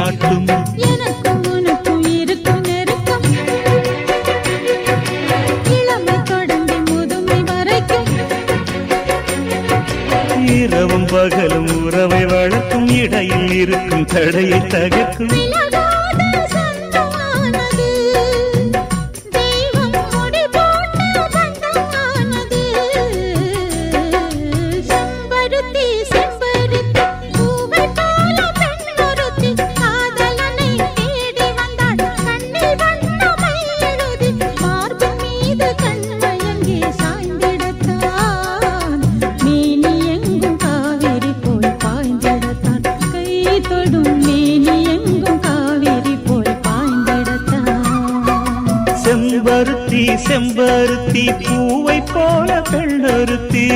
காட்டும். எனக்கும் உனக்கும் இருக்கும் நெருக்கம் இளமை தொடங்கி முதுமை வரைக்கும். இரவும் பகலும் உறவை வளர்க்கும் இடையில் இருக்கும் தடையை தகர்க்கும். செம்பருத்தி செம்பருத்தி பூவை போல பெண்ணொருத்தி